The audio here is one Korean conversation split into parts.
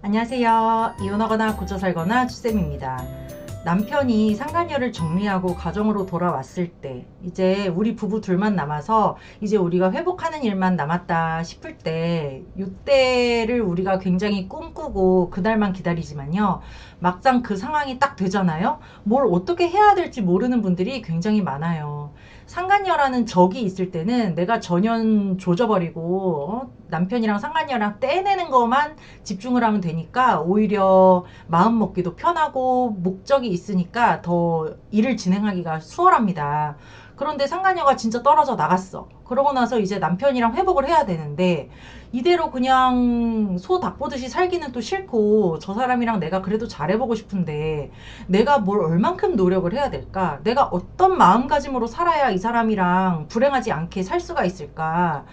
안녕하세요. 이혼하거나 고쳐 살거나 주쌤입니다. 남편이 상간녀를 정리하고 가정으로 돌아왔을 때, 이제 우리 부부 둘만 남아서 이제 우리가 회복하는 일만 남았다 싶을 때, 이때를 우리가 굉장히 꿈꾸고 그날만 기다리지만요, 막상 그 상황이 딱 되잖아요. 뭘 어떻게 해야 될지 모르는 분들이 굉장히 많아요. 상간녀라는 적이 있을 때는 내가 전혀 조져버리고 남편이랑 상간녀랑 떼내는 것만 집중을 하면 되니까 오히려 마음 먹기도 편하고 목적이 있으니까 더 일을 진행하기가 수월합니다. 그런데 상간녀가 진짜 떨어져 나갔어. 그러고 나서 이제 남편이랑 회복을 해야 되는데 이대로 그냥 소 닭 보듯이 살기는 또 싫고, 저 사람이랑 내가 그래도 잘해보고 싶은데 내가 뭘 얼만큼 노력을 해야 될까? 내가 어떤 마음가짐으로 살아야 이 사람이랑 불행하지 않게 살 수가 있을까?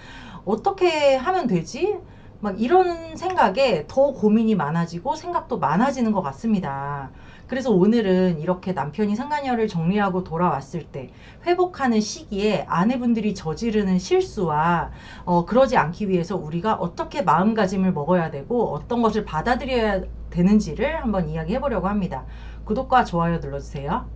어떻게 하면 되지? 막 이런 생각에 더 고민이 많아지고 생각도 많아지는 것 같습니다. 그래서 오늘은 이렇게 남편이 상간녀를 정리하고 돌아왔을 때 회복하는 시기에 아내분들이 저지르는 실수와 그러지 않기 위해서 우리가 어떻게 마음가짐을 먹어야 되고 어떤 것을 받아들여야 되는지를 한번 이야기해 보려고 합니다. 구독과 좋아요 눌러주세요.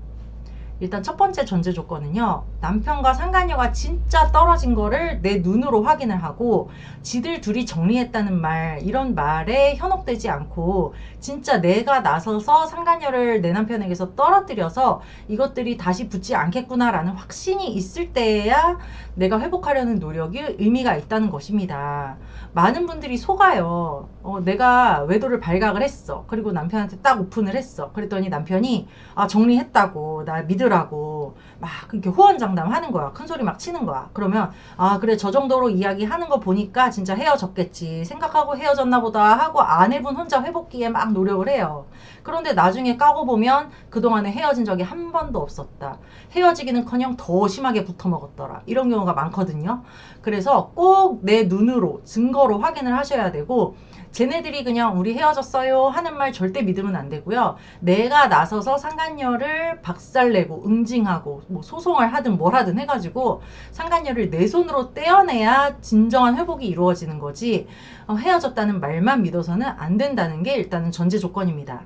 일단 첫 번째 전제 조건은요, 남편과 상간녀가 진짜 떨어진 거를 내 눈으로 확인을 하고 지들 둘이 정리했다는 말, 이런 말에 현혹되지 않고 진짜 내가 나서서 상간녀를 내 남편에게서 떨어뜨려서 이것들이 다시 붙지 않겠구나 라는 확신이 있을 때야 내가 회복하려는 노력이 의미가 있다는 것입니다. 많은 분들이 속아요. 내가 외도를 발각을 했어. 그리고 남편한테 딱 오픈을 했어. 그랬더니 남편이 정리했다고, 나 믿으라고 막 이렇게 호언장담 하는 거야. 큰소리 막 치는 거야. 그러면 그래, 저 정도로 이야기하는 거 보니까 진짜 헤어졌겠지 생각하고 헤어졌나 보다 하고 아내분 혼자 회복기에 막 노력을 해요. 그런데 나중에 까고 보면 그동안에 헤어진 적이 한 번도 없었다. 헤어지기는커녕 더 심하게 붙어먹었더라. 이런 경우가 많거든요. 그래서 꼭 내 눈으로 증거로 확인을 하셔야 되고, 쟤네들이 그냥 우리 헤어졌어요 하는 말 절대 믿으면 안 되고요. 내가 나서서 상간녀를 박살내고 응징하고 뭐 소송을 하든 뭘 하든 해가지고 상간녀를 내 손으로 떼어내야 진정한 회복이 이루어지는 거지, 헤어졌다는 말만 믿어서는 안 된다는 게 일단은 전제 조건입니다.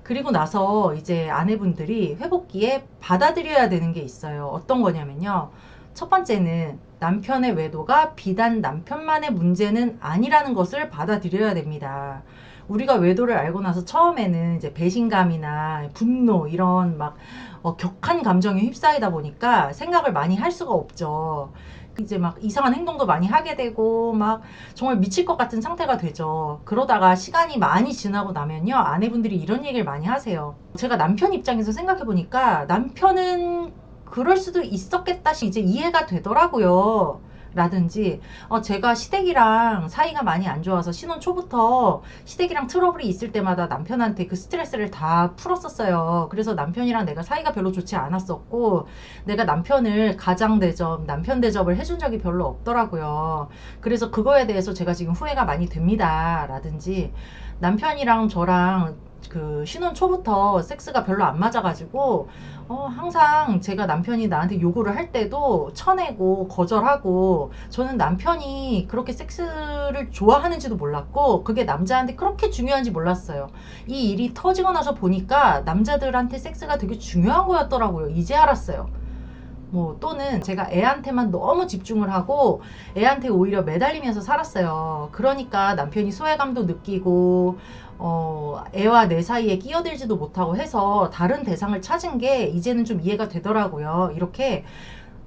그리고 나서 이제 아내분들이 회복기에 받아들여야 되는 게 있어요. 어떤 거냐면요, 첫 번째는 남편의 외도가 비단 남편만의 문제는 아니라는 것을 받아들여야 됩니다. 우리가 외도를 알고 나서 처음에는 이제 배신감이나 분노, 이런 막 격한 감정에 휩싸이다 보니까 생각을 많이 할 수가 없죠. 이제 막 이상한 행동도 많이 하게 되고 막 정말 미칠 것 같은 상태가 되죠. 그러다가 시간이 많이 지나고 나면요, 아내분들이 이런 얘기를 많이 하세요. 제가 남편 입장에서 생각해 보니까 남편은 그럴 수도 있었겠다 이제 이해가 되더라고요. 라든지 제가 시댁이랑 사이가 많이 안 좋아서 신혼 초부터 시댁이랑 트러블이 있을 때마다 남편한테 그 스트레스를 다 풀었었어요. 그래서 남편이랑 내가 사이가 별로 좋지 않았었고, 내가 남편을 가장 대접, 남편 대접을 해준 적이 별로 없더라고요. 그래서 그거에 대해서 제가 지금 후회가 많이 됩니다. 라든지, 남편이랑 저랑 그 신혼 초부터 섹스가 별로 안 맞아가지고 항상 제가 남편이 나한테 요구를 할 때도 쳐내고 거절하고, 저는 남편이 그렇게 섹스를 좋아하는지도 몰랐고 그게 남자한테 그렇게 중요한지 몰랐어요. 이 일이 터지고 나서 보니까 남자들한테 섹스가 되게 중요한 거였더라고요. 이제 알았어요. 뭐 또는 제가 애한테만 너무 집중을 하고 애한테 오히려 매달리면서 살았어요. 그러니까 남편이 소외감도 느끼고 애와 내 사이에 끼어들지도 못하고 해서 다른 대상을 찾은 게 이제는 좀 이해가 되더라고요. 이렇게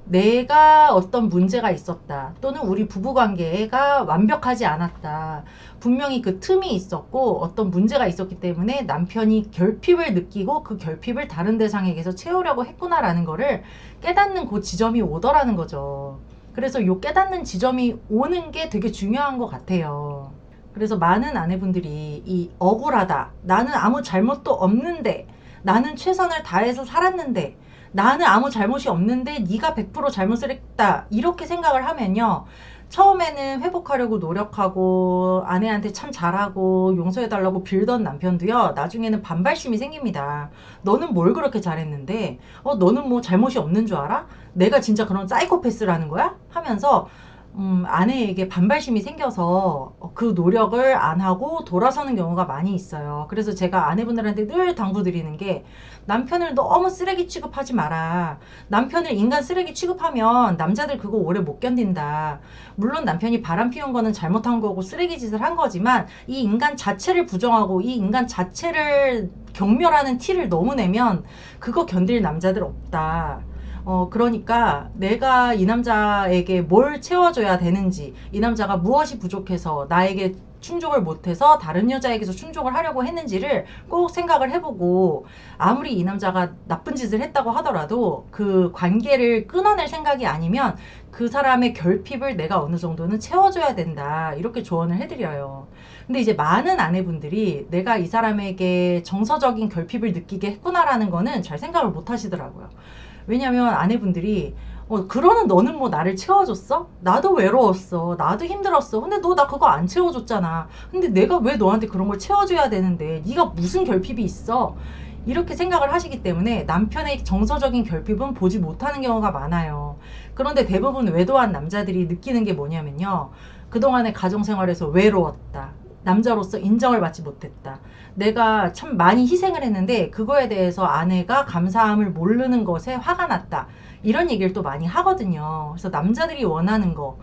내가 어떤 문제가 있었다, 또는 우리 부부관계가 완벽하지 않았다, 분명히 그 틈이 있었고 어떤 문제가 있었기 때문에 남편이 결핍을 느끼고 그 결핍을 다른 대상에게서 채우려고 했구나라는 거를 깨닫는 그 지점이 오더라는 거죠. 그래서 요 깨닫는 지점이 오는 게 되게 중요한 것 같아요. 그래서 많은 아내분들이 이 억울하다, 나는 아무 잘못도 없는데, 나는 최선을 다해서 살았는데, 나는 아무 잘못이 없는데 네가 100% 잘못을 했다, 이렇게 생각을 하면요, 처음에는 회복하려고 노력하고 아내한테 참 잘하고 용서해달라고 빌던 남편도요, 나중에는 반발심이 생깁니다. 너는 뭘 그렇게 잘했는데, 너는 뭐 잘못이 없는 줄 알아? 내가 진짜 그런 사이코패스라는 거야? 하면서 아내에게 반발심이 생겨서 그 노력을 안 하고 돌아서는 경우가 많이 있어요. 그래서 제가 아내분들한테 늘 당부드리는 게 남편을 너무 쓰레기 취급하지 마라. 남편을 인간 쓰레기 취급하면 남자들 그거 오래 못 견딘다. 물론 남편이 바람 피운 거는 잘못한 거고 쓰레기 짓을 한 거지만 이 인간 자체를 부정하고 이 인간 자체를 경멸하는 티를 너무 내면 그거 견딜 남자들 없다. 그러니까 내가 이 남자에게 뭘 채워줘야 되는지, 이 남자가 무엇이 부족해서 나에게 충족을 못해서 다른 여자에게서 충족을 하려고 했는지를 꼭 생각을 해보고, 아무리 이 남자가 나쁜 짓을 했다고 하더라도 그 관계를 끊어낼 생각이 아니면 그 사람의 결핍을 내가 어느 정도는 채워줘야 된다. 이렇게 조언을 해드려요. 근데 이제 많은 아내분들이 내가 이 사람에게 정서적인 결핍을 느끼게 했구나라는 거는 잘 생각을 못 하시더라고요. 왜냐면 아내분들이 그러는 너는 뭐 나를 채워줬어? 나도 외로웠어. 나도 힘들었어. 근데 너 나 그거 안 채워줬잖아. 근데 내가 왜 너한테 그런 걸 채워줘야 되는데 네가 무슨 결핍이 있어? 이렇게 생각을 하시기 때문에 남편의 정서적인 결핍은 보지 못하는 경우가 많아요. 그런데 대부분 외도한 남자들이 느끼는 게 뭐냐면요. 그동안의 가정생활에서 외로웠다. 남자로서 인정을 받지 못했다. 내가 참 많이 희생을 했는데 그거에 대해서 아내가 감사함을 모르는 것에 화가 났다. 이런 얘기를 또 많이 하거든요. 그래서 남자들이 원하는 거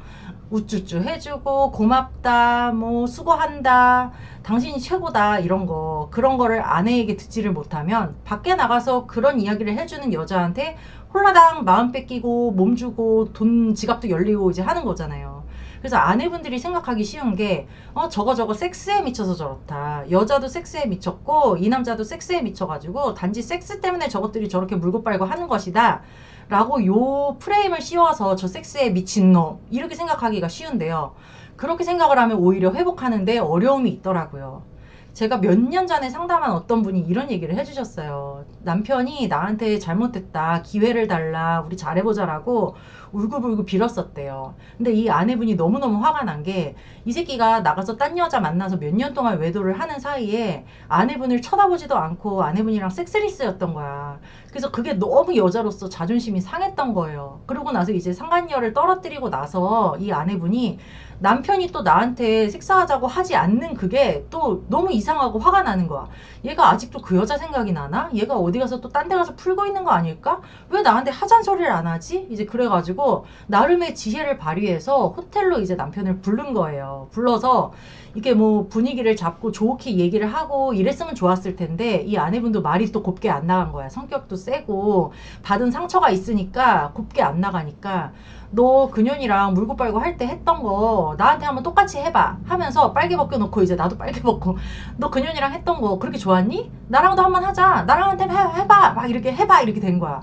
우쭈쭈 해주고 고맙다 뭐 수고한다 당신이 최고다 이런 거 그런 거를 아내에게 듣지를 못하면 밖에 나가서 그런 이야기를 해주는 여자한테 홀라당 마음 뺏기고 몸 주고 돈 지갑도 열리고 이제 하는 거잖아요. 그래서 아내분들이 생각하기 쉬운 게 저거 섹스에 미쳐서 저렇다. 여자도 섹스에 미쳤고 이 남자도 섹스에 미쳐가지고 단지 섹스 때문에 저것들이 저렇게 물고 빨고 하는 것이다. 라고 요 프레임을 씌워서 저 섹스에 미친놈 이렇게 생각하기가 쉬운데요. 그렇게 생각을 하면 오히려 회복하는데 어려움이 있더라고요. 제가 몇 년 전에 상담한 어떤 분이 이런 얘기를 해주셨어요. 남편이 나한테 잘못했다. 기회를 달라. 우리 잘해보자라고 울고불고 빌었었대요. 근데 이 아내분이 너무너무 화가 난 게 이 새끼가 나가서 딴 여자 만나서 몇 년 동안 외도를 하는 사이에 아내분을 쳐다보지도 않고 아내분이랑 섹스리스였던 거야. 그래서 그게 너무 여자로서 자존심이 상했던 거예요. 그러고 나서 이제 상간녀를 떨어뜨리고 나서 이 아내분이 남편이 또 나한테 섹스하자고 하지 않는 그게 또 너무 이상하고 화가 나는 거야. 얘가 아직도 그 여자 생각이 나나? 얘가 어디 가서 또 딴 데 가서 풀고 있는 거 아닐까? 왜 나한테 하잔 소리를 안 하지? 이제 그래가지고 나름의 지혜를 발휘해서 호텔로 이제 남편을 부른 거예요. 불러서 이게 뭐 분위기를 잡고 좋게 얘기를 하고 이랬으면 좋았을 텐데 이 아내분도 말이 또 곱게 안 나간 거야. 성격도 세고 받은 상처가 있으니까 곱게 안 나가니까 너 그년이랑 물고 빨고 할 때 했던 거 나한테 한번 똑같이 해봐 하면서 빨개 벗겨놓고 이제 나도 빨개 벗고 너 그년이랑 했던 거 그렇게 좋았니? 나랑도 한번 하자. 나랑한테 해봐. 막 이렇게 해봐. 이렇게 된 거야.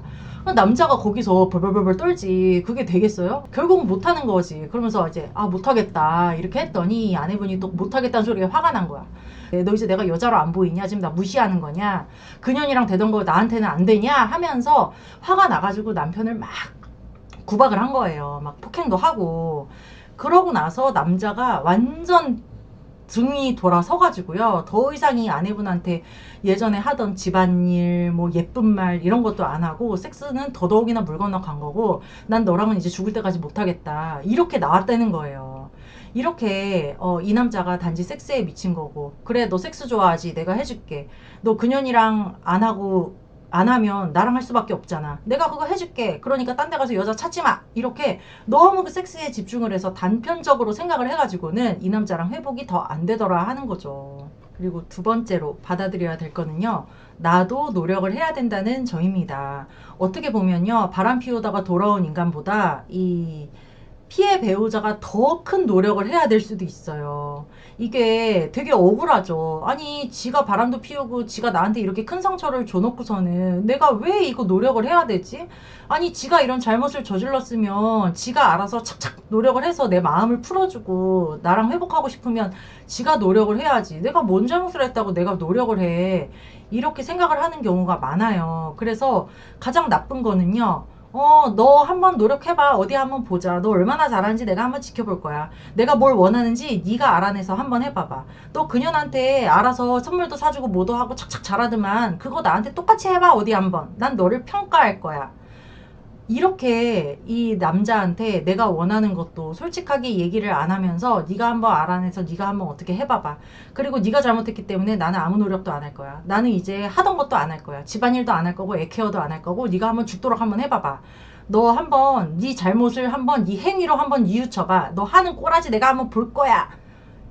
남자가 거기서 벌벌벌벌 떨지. 그게 되겠어요? 결국은 못하는 거지. 그러면서 이제 못하겠다 이렇게 했더니 아내분이 또 못하겠다는 소리에 화가 난 거야. 너 이제 내가 여자로 안 보이냐? 지금 나 무시하는 거냐? 그년이랑 되던 거 나한테는 안 되냐? 하면서 화가 나가지고 남편을 막 구박을 한 거예요. 막 폭행도 하고. 그러고 나서 남자가 완전 등이 돌아서가지고요. 더 이상 이 아내분한테 예전에 하던 집안일, 뭐 예쁜 말 이런 것도 안 하고 섹스는 더더욱이나 물 건너 간 거고 난 너랑은 이제 죽을 때까지 못하겠다. 이렇게 나왔다는 거예요. 이렇게 이 남자가 단지 섹스에 미친 거고 그래 너 섹스 좋아하지 내가 해줄게. 너 그년이랑 안 하고 안 하면 나랑 할 수밖에 없잖아. 내가 그거 해줄게. 그러니까 딴 데 가서 여자 찾지 마. 이렇게 너무 그 섹스에 집중을 해서 단편적으로 생각을 해가지고는 이 남자랑 회복이 더 안 되더라 하는 거죠. 그리고 두 번째로 받아들여야 될 거는요. 나도 노력을 해야 된다는 점입니다. 어떻게 보면요. 바람 피우다가 돌아온 인간보다 이 피해 배우자가 더 큰 노력을 해야 될 수도 있어요. 이게 되게 억울하죠. 아니, 지가 바람도 피우고 지가 나한테 이렇게 큰 상처를 줘놓고서는 내가 왜 이거 노력을 해야 되지? 아니, 지가 이런 잘못을 저질렀으면 지가 알아서 착착 노력을 해서 내 마음을 풀어주고 나랑 회복하고 싶으면 지가 노력을 해야지. 내가 뭔 잘못을 했다고 내가 노력을 해. 이렇게 생각을 하는 경우가 많아요. 그래서 가장 나쁜 거는요. 너 한번 노력해봐. 어디 한번 보자. 너 얼마나 잘하는지 내가 한번 지켜볼 거야. 내가 뭘 원하는지 네가 알아내서 한번 해봐봐. 너 그년한테 알아서 선물도 사주고 뭐도 하고 착착 잘하더만 그거 나한테 똑같이 해봐. 어디 한번. 난 너를 평가할 거야. 이렇게 이 남자한테 내가 원하는 것도 솔직하게 얘기를 안 하면서 네가 한번 알아내서 네가 한번 어떻게 해봐봐. 그리고 네가 잘못했기 때문에 나는 아무 노력도 안 할 거야. 나는 이제 하던 것도 안 할 거야. 집안일도 안 할 거고 애 케어도 안 할 거고 네가 한번 죽도록 한번 해봐봐. 너 한번 네 잘못을 한번 네 행위로 한번 뉘우쳐봐. 너 하는 꼬라지 내가 한번 볼 거야.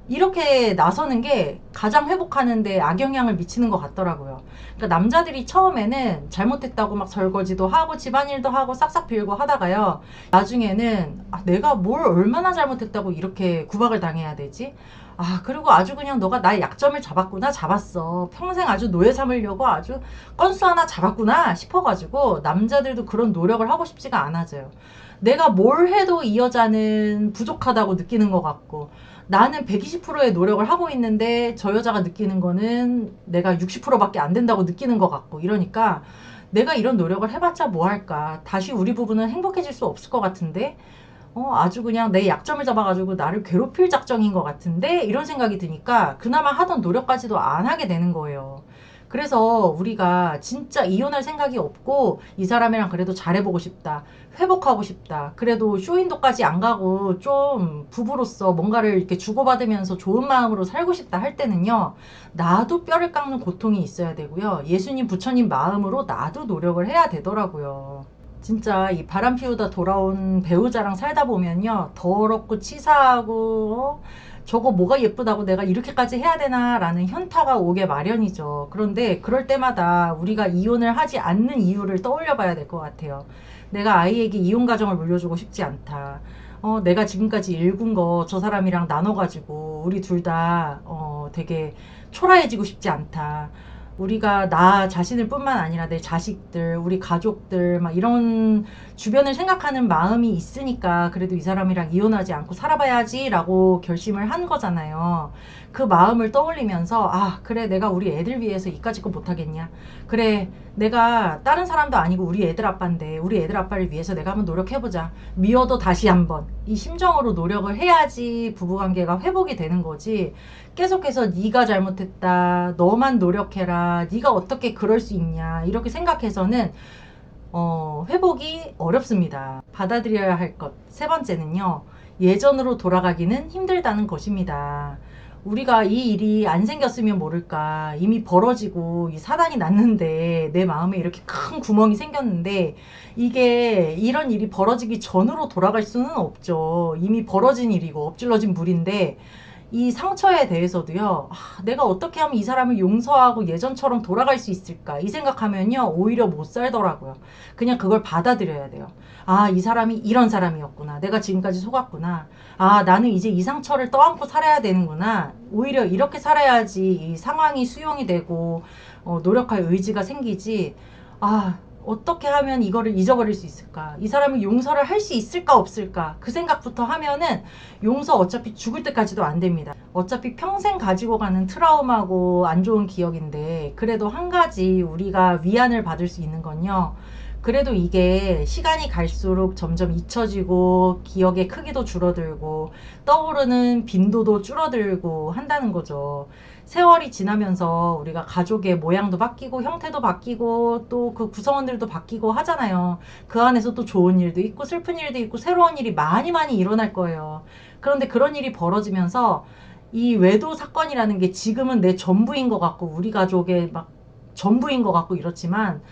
이렇게 나서는 게 가장 회복하는데 악영향을 미치는 것 같더라고요. 그러니까 남자들이 처음에는 잘못했다고 막 설거지도 하고 집안일도 하고 싹싹 빌고 하다가요. 나중에는 아, 내가 뭘 얼마나 잘못했다고 이렇게 구박을 당해야 되지? 아, 그리고 아주 그냥 너가 나의 약점을 잡았구나, 잡았어. 평생 아주 노예 삼으려고 아주 건수 하나 잡았구나 싶어가지고 남자들도 그런 노력을 하고 싶지가 않아져요. 내가 뭘 해도 이 여자는 부족하다고 느끼는 것 같고 나는 120%의 노력을 하고 있는데 저 여자가 느끼는 거는 내가 60%밖에 안 된다고 느끼는 것 같고 이러니까 내가 이런 노력을 해봤자 뭐 할까. 다시 우리 부부는 행복해질 수 없을 것 같은데 아주 그냥 내 약점을 잡아가지고 나를 괴롭힐 작정인 것 같은데 이런 생각이 드니까 그나마 하던 노력까지도 안 하게 되는 거예요. 그래서 우리가 진짜 이혼할 생각이 없고 이 사람이랑 그래도 잘해보고 싶다. 회복하고 싶다. 그래도 쇼윈도까지 안 가고 좀 부부로서 뭔가를 이렇게 주고받으면서 좋은 마음으로 살고 싶다 할 때는요. 나도 뼈를 깎는 고통이 있어야 되고요. 예수님 부처님 마음으로 나도 노력을 해야 되더라고요. 진짜 이 바람 피우다 돌아온 배우자랑 살다 보면요. 더럽고 치사하고 저거 뭐가 예쁘다고 내가 이렇게까지 해야 되나 라는 현타가 오게 마련이죠. 그런데 그럴 때마다 우리가 이혼을 하지 않는 이유를 떠올려 봐야 될 것 같아요. 내가 아이에게 이혼 가정을 물려주고 싶지 않다. 내가 지금까지 일군 거 저 사람이랑 나눠가지고 우리 둘 다 되게 초라해지고 싶지 않다. 우리가 나 자신을 뿐만 아니라 내 자식들, 우리 가족들, 막 이런 주변을 생각하는 마음이 있으니까 그래도 이 사람이랑 이혼하지 않고 살아봐야지라고 결심을 한 거잖아요. 그 마음을 떠올리면서 아, 그래, 내가 우리 애들 위해서 이까짓 거 못하겠냐. 그래, 내가 다른 사람도 아니고 우리 애들 아빠인데 우리 애들 아빠를 위해서 내가 한번 노력해보자. 미워도 다시 한번. 이 심정으로 노력을 해야지 부부관계가 회복이 되는 거지. 계속해서 네가 잘못했다. 너만 노력해라. 네가 어떻게 그럴 수 있냐. 이렇게 생각해서는 회복이 어렵습니다. 받아들여야 할 것. 세 번째는요. 예전으로 돌아가기는 힘들다는 것입니다. 우리가 이 일이 안 생겼으면 모를까. 이미 벌어지고 이 사단이 났는데 내 마음에 이렇게 큰 구멍이 생겼는데 이게 이런 일이 벌어지기 전으로 돌아갈 수는 없죠. 이미 벌어진 일이고 엎질러진 물인데 이 상처에 대해서도요. 내가 어떻게 하면 이 사람을 용서하고 예전처럼 돌아갈 수 있을까 이 생각하면요. 오히려 못 살더라고요. 그냥 그걸 받아들여야 돼요. 아, 이 사람이 이런 사람이었구나. 내가 지금까지 속았구나. 아, 나는 이제 이 상처를 떠안고 살아야 되는구나. 오히려 이렇게 살아야지 이 상황이 수용이 되고 노력할 의지가 생기지. 아, 어떻게 하면 이거를 잊어버릴 수 있을까? 이 사람을 용서를 할 수 있을까 없을까? 그 생각부터 하면은 용서 어차피 죽을 때까지도 안 됩니다. 어차피 평생 가지고 가는 트라우마고 안 좋은 기억인데 그래도 한 가지 우리가 위안을 받을 수 있는 건요. 그래도 이게 시간이 갈수록 점점 잊혀지고 기억의 크기도 줄어들고 떠오르는 빈도도 줄어들고 한다는 거죠. 세월이 지나면서 우리가 가족의 모양도 바뀌고 형태도 바뀌고 또 그 구성원들도 바뀌고 하잖아요. 그 안에서 또 좋은 일도 있고 슬픈 일도 있고 새로운 일이 많이 많이 일어날 거예요. 그런데 그런 일이 벌어지면서 이 외도 사건이라는 게 지금은 내 전부인 것 같고 우리 가족의 막 전부인 것 같고 이렇지만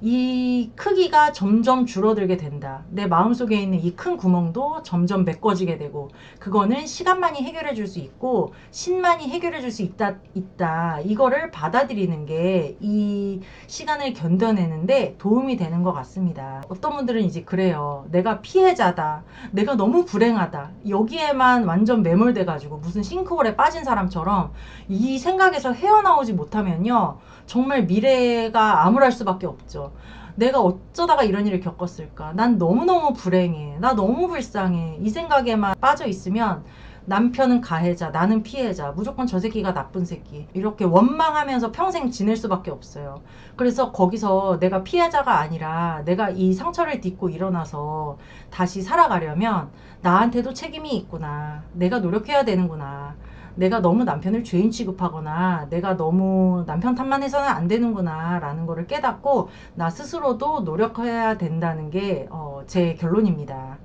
이 크기가 점점 줄어들게 된다. 내 마음속에 있는 이 큰 구멍도 점점 메꿔지게 되고 그거는 시간만이 해결해 줄 수 있고 신만이 해결해 줄 수 있다. 이거를 받아들이는 게 이 시간을 견뎌내는데 도움이 되는 것 같습니다. 어떤 분들은 이제 그래요. 내가 피해자다. 내가 너무 불행하다. 여기에만 완전 매몰돼 가지고 무슨 싱크홀에 빠진 사람처럼 이 생각에서 헤어나오지 못하면요. 정말 미래가 암울할 수밖에 없죠. 내가 어쩌다가 이런 일을 겪었을까? 난 너무너무 불행해. 나 너무 불쌍해. 이 생각에만 빠져 있으면 남편은 가해자, 나는 피해자, 무조건 저 새끼가 나쁜 새끼. 이렇게 원망하면서 평생 지낼 수밖에 없어요. 그래서 거기서 내가 피해자가 아니라 내가 이 상처를 딛고 일어나서 다시 살아가려면 나한테도 책임이 있구나. 내가 노력해야 되는구나. 내가 너무 남편을 죄인 취급하거나 내가 너무 남편 탓만 해서는 안 되는구나 라는 거를 깨닫고 나 스스로도 노력해야 된다는 게 제 결론입니다.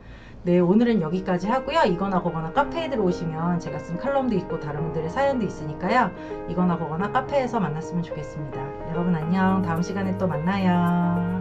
네, 오늘은 여기까지 하고요. 이거나 거거나 카페에 들어오시면 제가 쓴 칼럼도 있고 다른 분들의 사연도 있으니까요. 이거나 거거나 카페에서 만났으면 좋겠습니다. 여러분 안녕. 다음 시간에 또 만나요.